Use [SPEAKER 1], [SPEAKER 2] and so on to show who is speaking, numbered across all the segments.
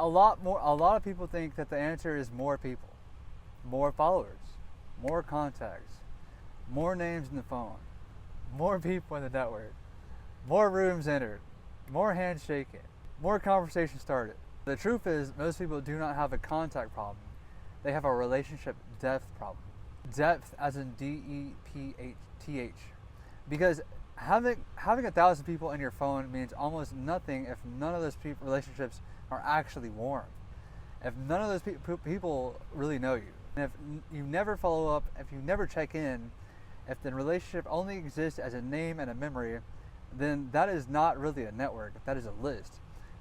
[SPEAKER 1] A lot of people think that the answer is more people, more followers, more contacts, more names in the phone, more people in the network, more rooms entered, more hands shaken, more conversations started. The truth is, most people do not have a contact problem. They have a relationship depth problem. Depth as in DEPTH. Because having 1,000 people in your phone means almost nothing if none of those relationships are actually warm. If none of those people really know you, and if you never follow up, if you never check in, if the relationship only exists as a name and a memory, then that is not really a network. That is a list.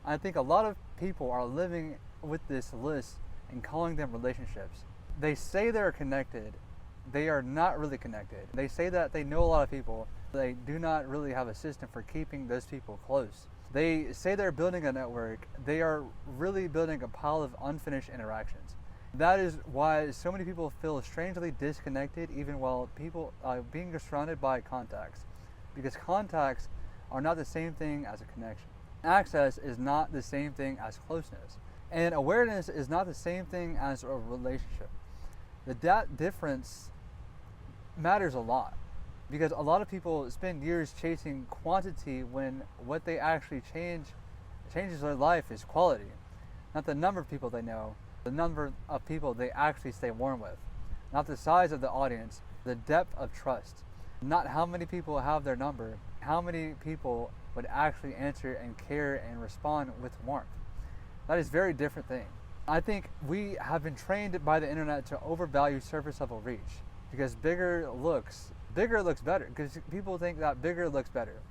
[SPEAKER 1] I think a lot of people are living with this list and calling them relationships. They say they're connected. They are not really connected. They say that they know a lot of people. They do not really have a system for keeping those people close. They say they're building a network. They are really building a pile of unfinished interactions. That is why so many people feel strangely disconnected even while people being surrounded by contacts. Because contacts are not the same thing as a connection. Access is not the same thing as closeness. And awareness is not the same thing as a relationship. That difference matters a lot. Because a lot of people spend years chasing quantity when what they actually changes their life is quality. Not the number of people they know, the number of people they actually stay warm with. Not the size of the audience, the depth of trust. Not how many people have their number, how many people would actually answer and care and respond with warmth. That is a very different thing. I think we have been trained by the internet to overvalue surface level reach because bigger looks better because people think that bigger looks better.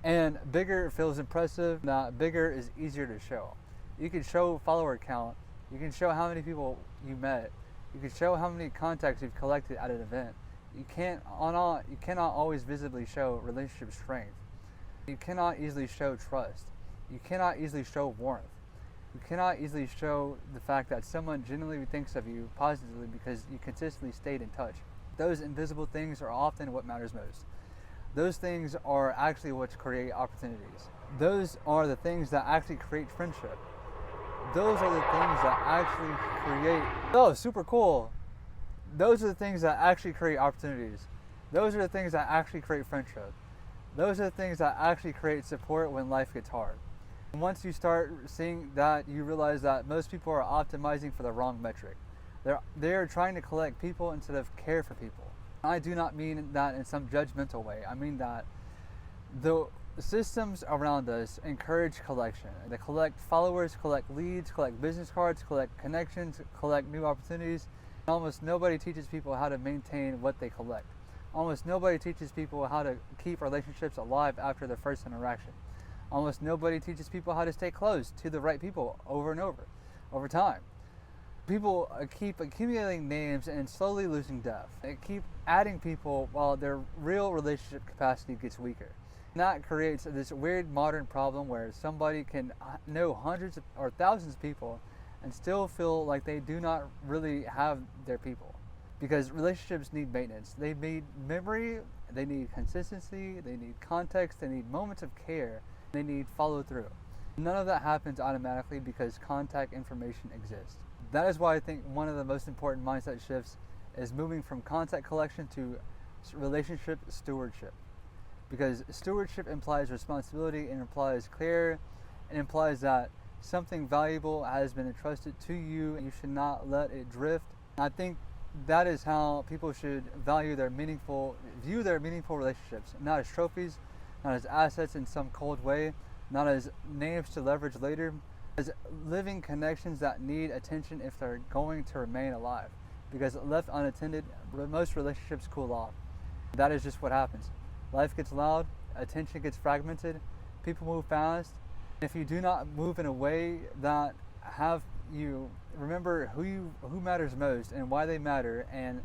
[SPEAKER 1] And bigger feels impressive, that bigger is easier to show. You can show follower count, you can show how many people you met, you can show how many contacts you've collected at an event. You cannot always visibly show relationship strength. You cannot easily show trust. You cannot easily show warmth. You cannot easily show the fact that someone genuinely thinks of you positively because you consistently stayed in touch. Those invisible things are often what matters most. Those things are actually what create opportunities. Those are the things that actually create friendship. Those are the things that actually create, oh, super cool. Those are the things that actually create opportunities. Those are the things that actually create friendship. Those are the things that actually create support when life gets hard. And once you start seeing that, you realize that most people are optimizing for the wrong metric. They're trying to collect people instead of care for people. I do not mean that in some judgmental way. I mean that the systems around us encourage collection. They collect followers, collect leads, collect business cards, collect connections, collect new opportunities. Almost nobody teaches people how to maintain what they collect. Almost nobody teaches people how to keep relationships alive after their first interaction. Almost nobody teaches people how to stay close to the right people over and over time. People keep accumulating names and slowly losing depth. They keep adding people while their real relationship capacity gets weaker. And that creates this weird modern problem where somebody can know hundreds or thousands of people and still feel like they do not really have their people. Because relationships need maintenance. They need memory, they need consistency, they need context, they need moments of care, they need follow through. None of that happens automatically because contact information exists. That is why I think one of the most important mindset shifts is moving from contact collection to relationship stewardship. Because stewardship implies responsibility, it implies care, it implies that something valuable has been entrusted to you and you should not let it drift. I think that is how people should view their meaningful relationships, not as trophies, not as assets in some cold way, not as names to leverage later, as living connections that need attention if they're going to remain alive. Because left unattended, most relationships cool off. That is just what happens. Life gets loud, attention gets fragmented, people move fast. If you do not move in a way that have you remember who matters most and why they matter and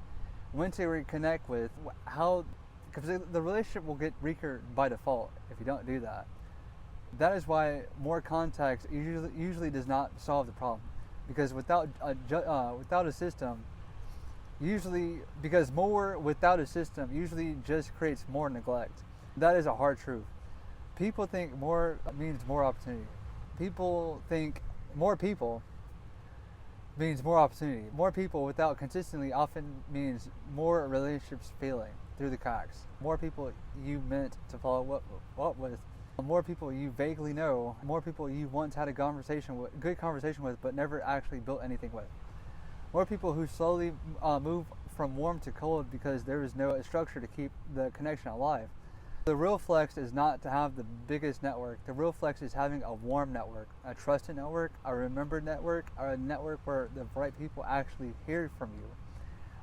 [SPEAKER 1] when to reconnect with, how, because the relationship will get weaker by default if you don't do that. That is why more contacts usually does not solve the problem, because without a system, more without a system usually just creates more neglect. That is a hard truth. People think more means more opportunity. People think more people means more opportunity. More people without consistently often means more relationships failing through the cracks. More people you meant to follow up with. More people you vaguely know. More people you once had a good conversation with, but never actually built anything with. More people who slowly move from warm to cold because there is no structure to keep the connection alive. The real flex is not to have the biggest network. The real flex is having a warm network, a trusted network, a remembered network, or a network where the right people actually hear from you.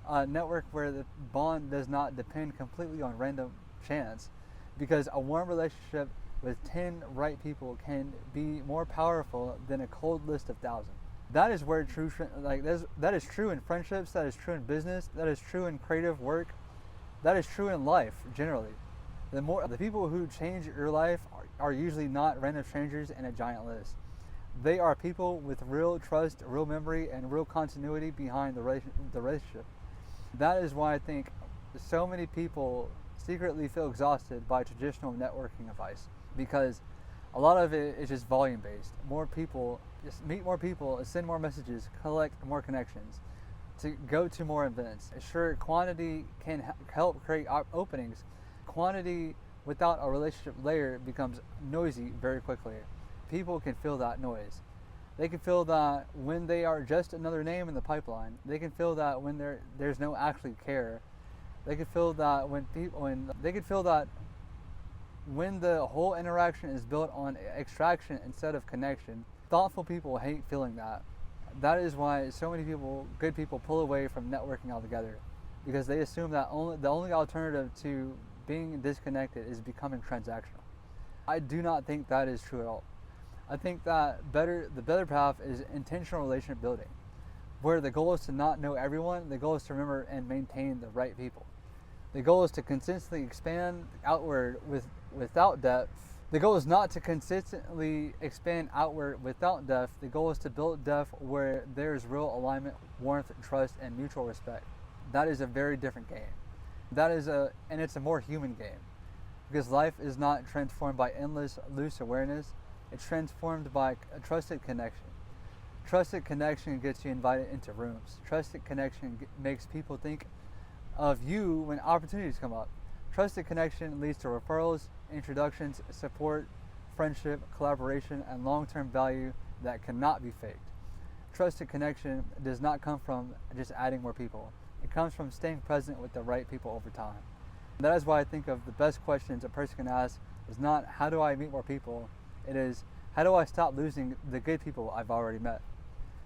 [SPEAKER 1] A network where the bond does not depend completely on random chance, because a warm relationship with 10 right people can be more powerful than a cold list of 1,000. That is where that is true in friendships, that is true in business, that is true in creative work, that is true in life generally. The people who change your life are usually not random strangers in a giant list. They are people with real trust, real memory, and real continuity behind the relationship. That is why I think so many people secretly feel exhausted by traditional networking advice, because a lot of it is just volume based. More people, just meet more people, send more messages, collect more connections, to go to more events. Sure, quantity can help create openings. Quantity without a relationship layer becomes noisy very quickly. People can feel that noise. They can feel that when they are just another name in the pipeline. They can feel that when there's no actually care. They can feel that when the whole interaction is built on extraction instead of connection. Thoughtful people hate feeling that. That is why so many good people, pull away from networking altogether, because they assume that the only alternative to being disconnected is becoming transactional. I do not think that is true at all. I think that the better path is intentional relationship building, where the goal is to not know everyone. The goal is to remember and maintain the right people. The goal is to consistently expand outward without depth. The goal is not to consistently expand outward without depth. The goal is to build depth where there is real alignment, warmth, trust, and mutual respect. That is a very different game. And it's a more human game, because life is not transformed by endless loose awareness. It's transformed by a trusted connection. Trusted connection gets you invited into rooms. Trusted connection makes people think of you when opportunities come up. Trusted connection leads to referrals, introductions, support, friendship, collaboration, and long-term value that cannot be faked. Trusted connection does not come from just adding more people. It comes from staying present with the right people over time. And that is why I think of the best questions a person can ask is not how do I meet more people? It is how do I stop losing the good people I've already met?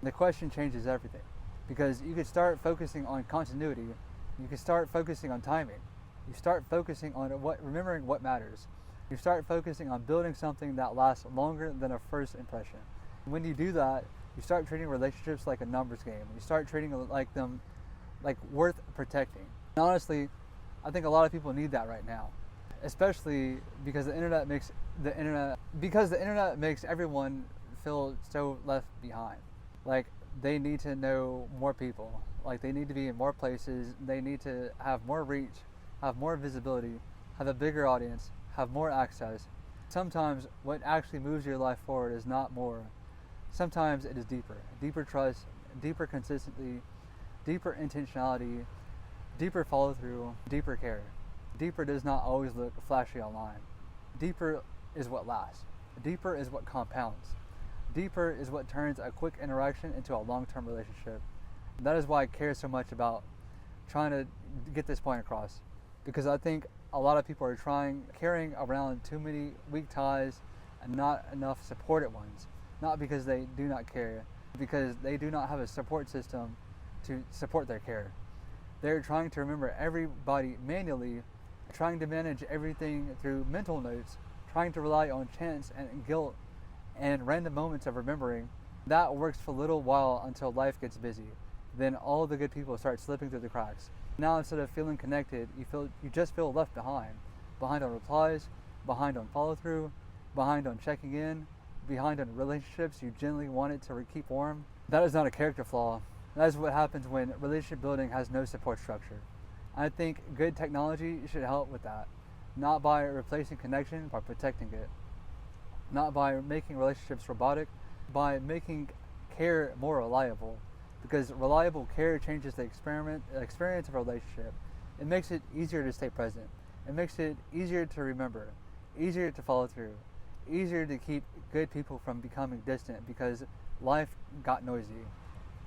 [SPEAKER 1] The question changes everything, because you can start focusing on continuity. You can start focusing on timing. You start focusing on remembering what matters. You start focusing on building something that lasts longer than a first impression. When you do that, you start treating relationships like a numbers game. You start treating them like worth protecting. And honestly, I think a lot of people need that right now, especially because the internet makes everyone feel so left behind. Like they need to know more people. Like they need to be in more places. They need to have more reach, have more visibility, have a bigger audience, have more access. Sometimes what actually moves your life forward is not more. Sometimes it is deeper trust, deeper consistency, deeper intentionality, deeper follow through, deeper care. Deeper does not always look flashy online. Deeper is what lasts. Deeper is what compounds. Deeper is what turns a quick interaction into a long-term relationship. That is why I care so much about trying to get this point across, because I think a lot of people are carrying around too many weak ties and not enough supported ones. Not because they do not care, because they do not have a support system to support their care. They're trying to remember everybody manually, trying to manage everything through mental notes, trying to rely on chance and guilt and random moments of remembering. That works for a little while until life gets busy. Then all the good people start slipping through the cracks. Now instead of feeling connected, you just feel left behind. Behind on replies, behind on follow through, behind on checking in, behind on relationships you genuinely wanted to keep warm. That is not a character flaw. That is what happens when relationship building has no support structure. I think good technology should help with that. Not by replacing connection, by protecting it. Not by making relationships robotic, by making care more reliable, because reliable care changes the experience of a relationship. It makes it easier to stay present. It makes it easier to remember, easier to follow through, easier to keep good people from becoming distant because life got noisy.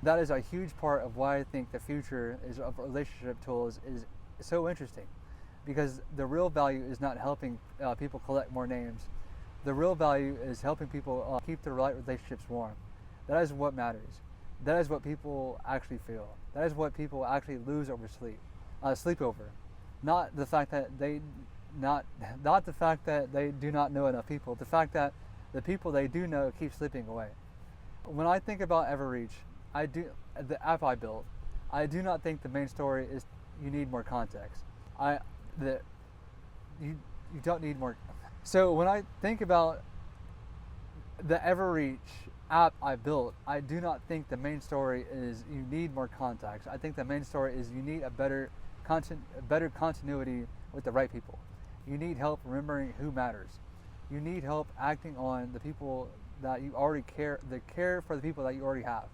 [SPEAKER 1] That is a huge part of why I think the future of relationship tools is so interesting, because the real value is not helping people collect more names. The real value is helping people keep their right relationships warm. That is what matters. That is what people actually feel. That is what people actually lose over sleep over. Not the fact that not the fact that they do not know enough people. The fact that the people they do know keep slipping away. When I think about Everreach, the app I built, I do not think the main story is you need more context. You don't need more. So when I think about the Everreach app I built, I do not think the main story is you need more context. I think the main story is you need a better continuity with the right people. You need help remembering who matters. You need help acting on the people that you already care for the people that you already have.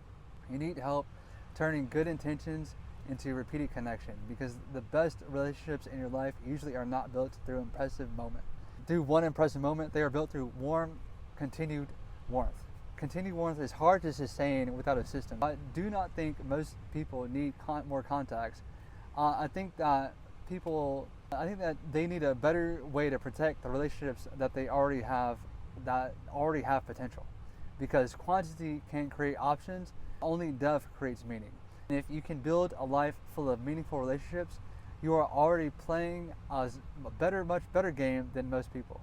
[SPEAKER 1] You need help turning good intentions into repeated connection, because the best relationships in your life usually are not built through one impressive moment. They are built through warm, continued warmth. Continued warmth is hard to sustain without a system. I do not think most people need more contacts. I think that they need a better way to protect the relationships that they already have, that already have potential, because quantity can create options. Only depth creates meaning. And if you can build a life full of meaningful relationships, you are already playing a much better game than most people.